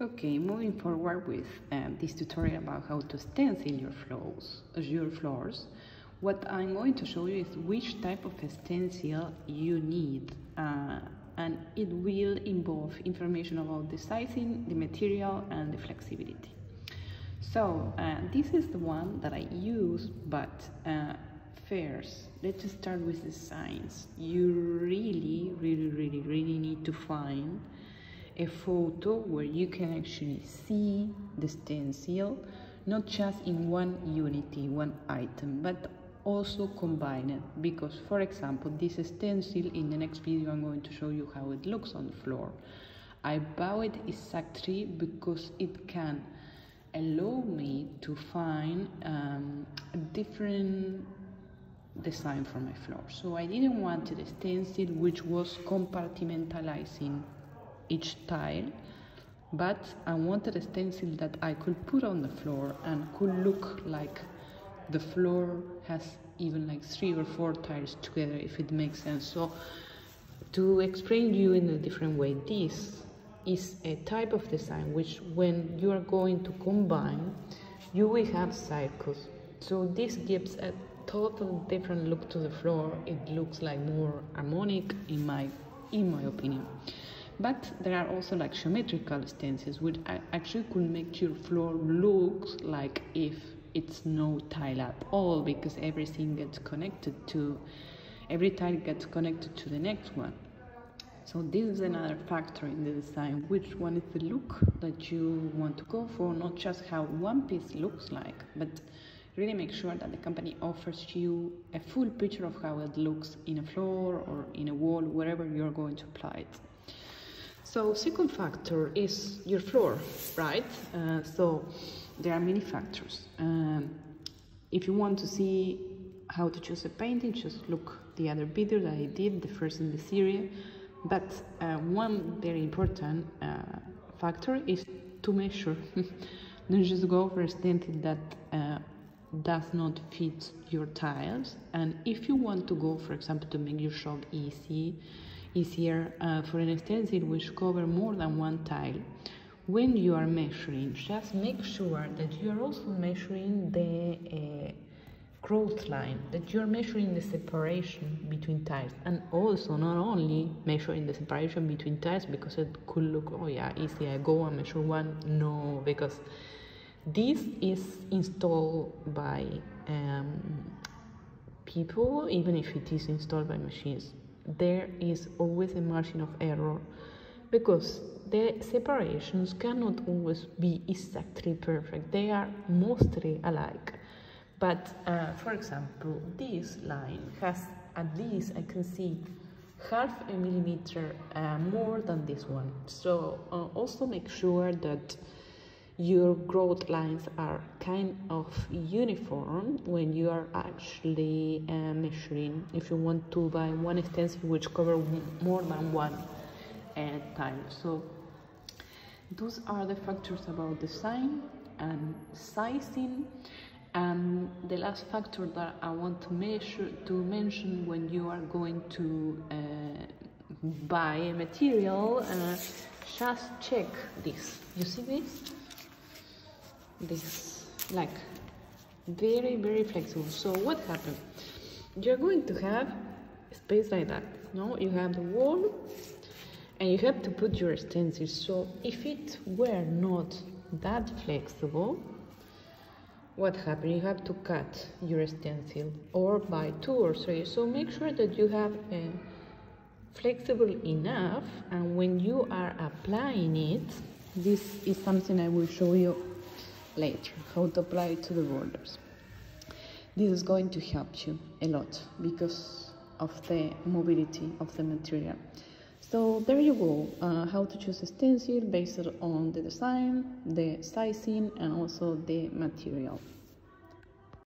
Okay, moving forward with this tutorial about how to stencil your floors, what I'm going to show you is which type of stencil you need, and it will involve information about the sizing, the material, and the flexibility. So this is the one that I use, but first let's start with the signs. You really need to find a photo where you can actually see the stencil, not just in one unity, one item, but also combine it. Because, for example, this stencil, in the next video I'm going to show you how it looks on the floor. I bought it exactly because it can allow me to find a different design for my floor. So I didn't want a stencil which was compartmentalizing each tile, but I wanted a stencil that I could put on the floor and could look like the floor has even like 3 or 4 tiles together, if it makes sense. So to explain you in a different way, this is a type of design which, when you are going to combine, you will have circles. So this gives a total different look to the floor. It looks like more harmonic in my opinion. But there are also like geometrical stencils which actually could make your floor look like if it's no tile at all, because everything gets connected to, every tile gets connected to the next one. So this is another factor in the design, which one is the look that you want to go for, not just how one piece looks like, but really make sure that the company offers you a full picture of how it looks in a floor or in a wall, wherever you're going to apply it. So second factor is your floor, right? So there are many factors. If you want to see how to choose a painting, just look the other video that I did, the first in the series. But one very important factor is to measure. Don't just go for a stencil that does not fit your tiles. And if you want to go, for example, to make your shop easier for an stencil which cover more than one tile, when you are measuring, just make sure that you are also measuring the growth line, that you're measuring the separation between tiles, and also not only measuring the separation between tiles, because it could look, oh yeah, easy, I go and measure one. No, because this is installed by people. Even if it is installed by machines, there is always a margin of error, because the separations cannot always be exactly perfect. They are mostly alike. But for example, this line has, at least I can see, half a millimeter more than this one. So also make sure that your growth lines are kind of uniform when you are actually measuring, if you want to buy one stencil which covers more than one tile. So those are the factors about design and sizing. And the last factor that I want to mention when you are going to buy a material, just check this. You see this? This, like, very flexible. So what happens? You're going to have a space like that. No, you have the wall, and you have to put your stencils. So if it were not that flexible, what happens? You have to cut your stencil or buy 2 or 3. So make sure that you have a flexible enough, and when you are applying it, this is something I will show you later, how to apply it to the borders. This is going to help you a lot because of the mobility of the material. So there you go, how to choose a stencil based on the design, the sizing, and also the material.